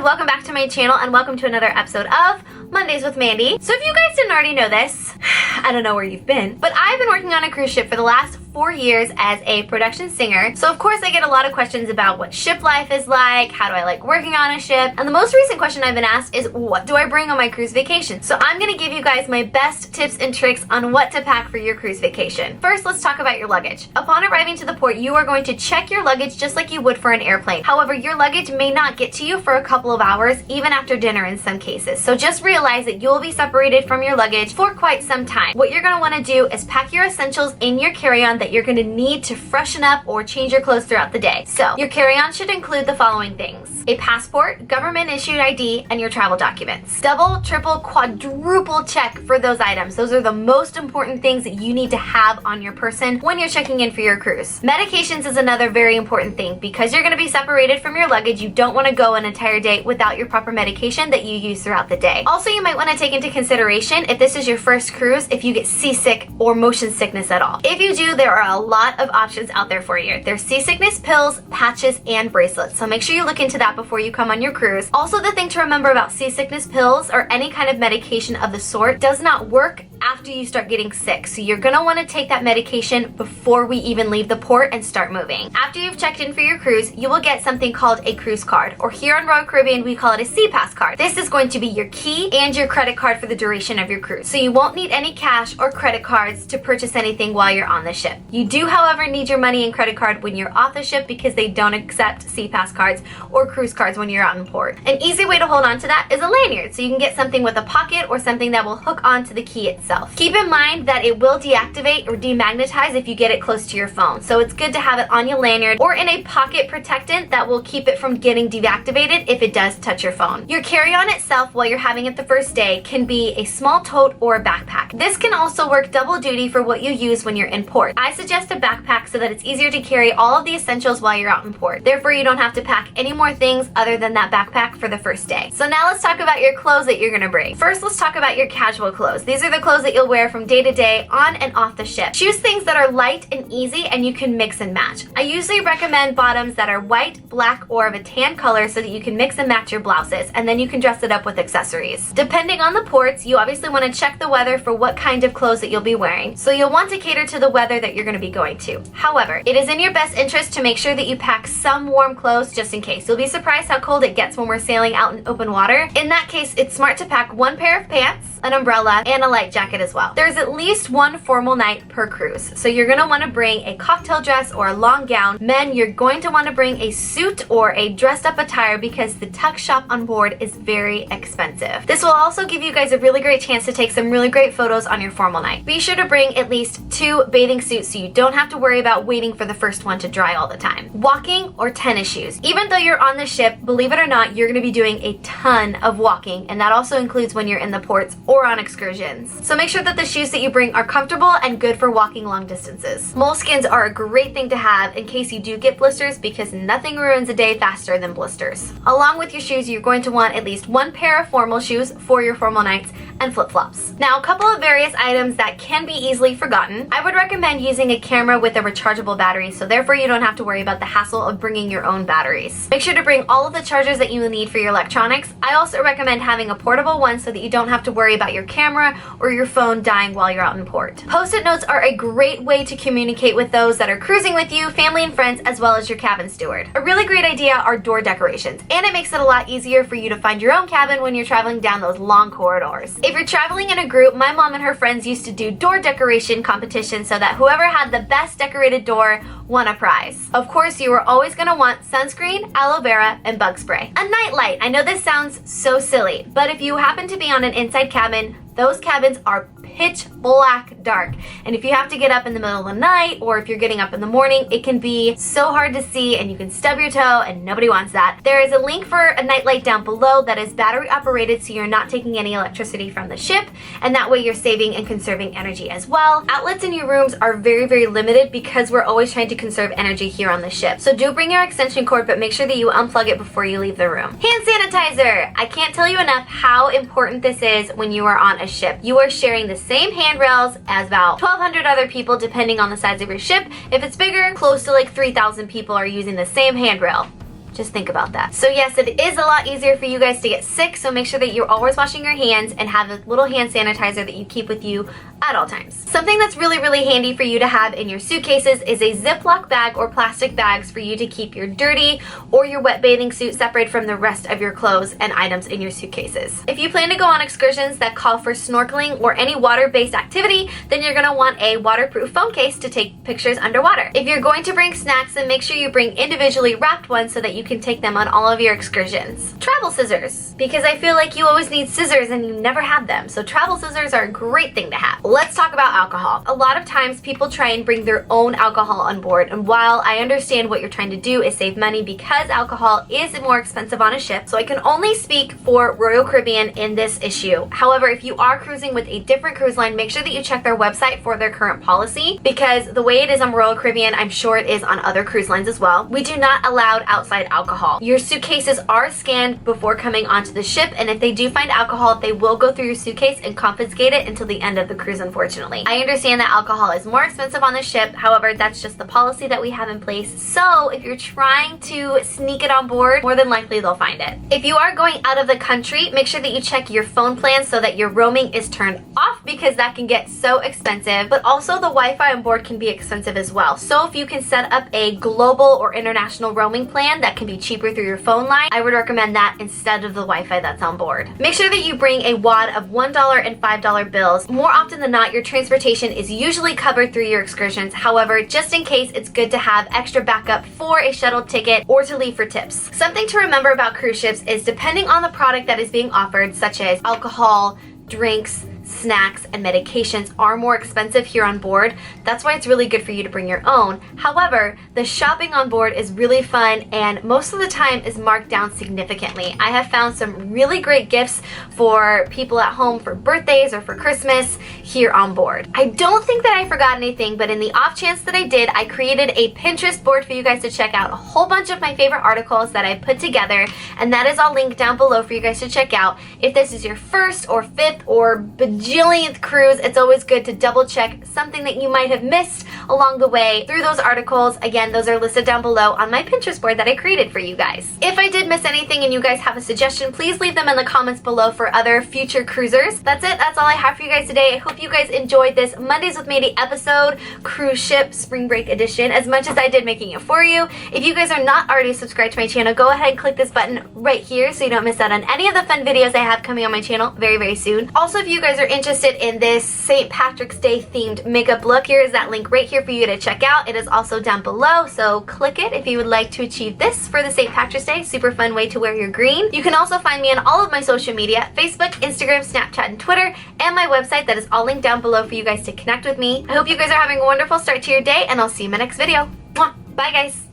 welcome back to my channel and welcome to another episode of Mondays with Mandy. So if you guys didn't already know this, I don't know where you've been, but I've been working on a cruise ship for the last 4 years as a production singer. So of course I get a lot of questions about what ship life is like, how do I like working on a ship, and the most recent question I've been asked is what do I bring on my cruise vacation? So I'm gonna give you guys my best tips and tricks on what to pack for your cruise vacation. First, let's talk about your luggage. Upon arriving to the port, you are going to check your luggage just like you would for an airplane. However, your luggage may not get to you for a couple of hours, even after dinner in some cases. So just realize that you'll be separated from your luggage for quite some time. What you're gonna wanna do is pack your essentials in your carry-on that you're gonna need to freshen up or change your clothes throughout the day. So your carry-on should include the following things: a passport, government issued ID, and your travel documents. Double, triple, quadruple check for those items. Those are the most important things that you need to have on your person when you're checking in for your cruise. Medications is another very important thing. Because you're going to be separated from your luggage, you don't want to go an entire day without your proper medication that you use throughout the day. Also, you might want to take into consideration, if this is your first cruise, if you get seasick or motion sickness at all. If you do, there are a lot of options out there for you. There's seasickness pills, patches, and bracelets. So make sure you look into that before you come on your cruise. Also, the thing to remember about seasickness pills or any kind of medication of the sort does not work after you start getting sick. So you're gonna want to take that medication before we even leave the port and start moving. After you've checked in for your cruise, you will get something called a cruise card, or here on Royal Caribbean we call it a Sea Pass card. This is going to be your key and your credit card for the duration of your cruise. So you won't need any cash or credit cards to purchase anything while you're on the ship. You do, however, need your money and credit card when you're off the ship because they don't accept Sea Pass cards or cruise cards when you're out in port. An easy way to hold on to that is a lanyard, so you can get something with a pocket or something that will hook onto the key itself. Keep in mind that it will deactivate or demagnetize if you get it close to your phone. So it's good to have it on your lanyard or in a pocket protectant that will keep it from getting deactivated if it does touch your phone. Your carry-on itself while you're having it the first day can be a small tote or a backpack. This can also work double duty for what you use when you're in port. I suggest a backpack so that it's easier to carry all of the essentials while you're out in port. Therefore, you don't have to pack any more things other than that backpack for the first day. So now let's talk about your clothes that you're gonna bring. First, let's talk about your casual clothes. These are the clothes that you'll wear from day to day on and off the ship. Choose things that are light and easy and you can mix and match. I usually recommend bottoms that are white, black, or of a tan color so that you can mix and match your blouses, and then you can dress it up with accessories. Depending on the ports, you obviously want to check the weather for what kind of clothes that you'll be wearing. So you'll want to cater to the weather that you're going to be going to. However, it is in your best interest to make sure that you pack some warm clothes just in case. You'll be surprised how cold it gets when we're sailing out in open water. In that case, it's smart to pack one pair of pants, an umbrella, and a light jacket as well. There's at least one formal night per cruise. So you're gonna wanna bring a cocktail dress or a long gown. Men, you're going to wanna bring a suit or a dressed up attire because the tuck shop on board is very expensive. This will also give you guys a really great chance to take some really great photos on your formal night. Be sure to bring at least 2 bathing suits so you don't have to worry about waiting for the first one to dry all the time. Walking or tennis shoes. Even though you're on the ship, believe it or not, you're gonna be doing a ton of walking, and that also includes when you're in the ports or on excursions. So make sure that the shoes that you bring are comfortable and good for walking long distances. Moleskins are a great thing to have in case you do get blisters because nothing ruins a day faster than blisters. Along with your shoes, you're going to want at least 1 pair of formal shoes for your formal nights and flip-flops. Now, a couple of various items that can be easily forgotten. I would recommend using a camera with a rechargeable battery, so therefore you don't have to worry about the hassle of bringing your own batteries. Make sure to bring all of the chargers that you will need for your electronics. I also recommend having a portable one so that you don't have to worry about your camera or your phone dying while you're out in port. Post-it notes are a great way to communicate with those that are cruising with you, family and friends, as well as your cabin steward. A really great idea are door decorations, and it makes it a lot easier for you to find your own cabin when you're traveling down those long corridors. If you're traveling in a group, my mom and her friends used to do door decoration competitions so that whoever had the best decorated door won a prize. Of course, you are always going to want sunscreen, aloe vera, and bug spray. A nightlight. I know this sounds so silly, but if you happen to be on an inside cabin, those cabins are pitch black dark. And if you have to get up in the middle of the night, or if you're getting up in the morning, it can be so hard to see and you can stub your toe, and nobody wants that. There is a link for a nightlight down below that is battery operated, so you're not taking any electricity from the ship, and that way you're saving and conserving energy as well. Outlets in your rooms are very, very limited because we're always trying to conserve energy here on the ship. So do bring your extension cord, but make sure that you unplug it before you leave the room. Hand sanitizer! I can't tell you enough how important this is when you are on a ship. You are sharing the same handrails as about 1,200 other people depending on the size of your ship. If it's bigger, close to like 3,000 people are using the same handrail. Just think about that. So yes, it is a lot easier for you guys to get sick, so make sure that you're always washing your hands and have a little hand sanitizer that you keep with you at all times. Something that's really, really handy for you to have in your suitcases is a Ziploc bag or plastic bags for you to keep your dirty or your wet bathing suit separate from the rest of your clothes and items in your suitcases. If you plan to go on excursions that call for snorkeling or any water-based activity, then you're gonna want a waterproof phone case to take pictures underwater. If you're going to bring snacks, then make sure you bring individually wrapped ones so that you can take them on all of your excursions. Travel scissors, because I feel like you always need scissors and you never have them, so travel scissors are a great thing to have. Let's talk about alcohol. A lot of times people try and bring their own alcohol on board, and while I understand what you're trying to do is save money because alcohol is more expensive on a ship, so I can only speak for Royal Caribbean in this issue. However, if you are cruising with a different cruise line, make sure that you check their website for their current policy, because the way it is on Royal Caribbean, I'm sure it is on other cruise lines as well. We do not allow outside alcohol. Your suitcases are scanned before coming onto the ship, and if they do find alcohol, they will go through your suitcase and confiscate it until the end of the cruise, unfortunately. I understand that alcohol is more expensive on the ship, however, that's just the policy that we have in place, so if you're trying to sneak it on board, more than likely they'll find it. If you are going out of the country, make sure that you check your phone plan so that your roaming is turned off, because that can get so expensive, but also the Wi-Fi on board can be expensive as well. So if you can set up a global or international roaming plan that can be cheaper through your phone line, I would recommend that instead of the Wi-Fi that's on board. Make sure that you bring a wad of $1 and $5 bills. More often than not, your transportation is usually covered through your excursions. However, just in case, it's good to have extra backup for a shuttle ticket or to leave for tips. Something to remember about cruise ships is depending on the product that is being offered, such as alcohol, drinks, snacks, and medications are more expensive here on board. That's why it's really good for you to bring your own. However, the shopping on board is really fun and most of the time is marked down significantly. I have found some really great gifts for people at home for birthdays or for Christmas here on board. I don't think that I forgot anything, but in the off chance that I did, I created a Pinterest board for you guys to check out a whole bunch of my favorite articles that I put together, and that is all linked down below for you guys to check out. If this is your first or fifth or bajillionth cruise, it's always good to double check something that you might have missed along the way through those articles. Again, those are listed down below on my Pinterest board that I created for you guys. If I did miss anything and you guys have a suggestion, please leave them in the comments below for other future cruisers. That's it. That's all I have for you guys today. I hope you guys enjoyed this Mondays with Mandy episode, cruise ship spring break edition, as much as I did making it for you. If you guys are not already subscribed to my channel, go ahead and click this button right here so you don't miss out on any of the fun videos I have coming on my channel very, very soon. Also, if you guys are interested in this St. Patrick's Day themed makeup look, here is that link right here for you to check out. It is also down below, so click it if you would like to achieve this for the St. Patrick's Day. Super fun way to wear your green. You can also find me on all of my social media, Facebook, Instagram, Snapchat, and Twitter, and my website that is all linked down below for you guys to connect with me. I hope you guys are having a wonderful start to your day, and I'll see you in my next video. Mwah! Bye, guys.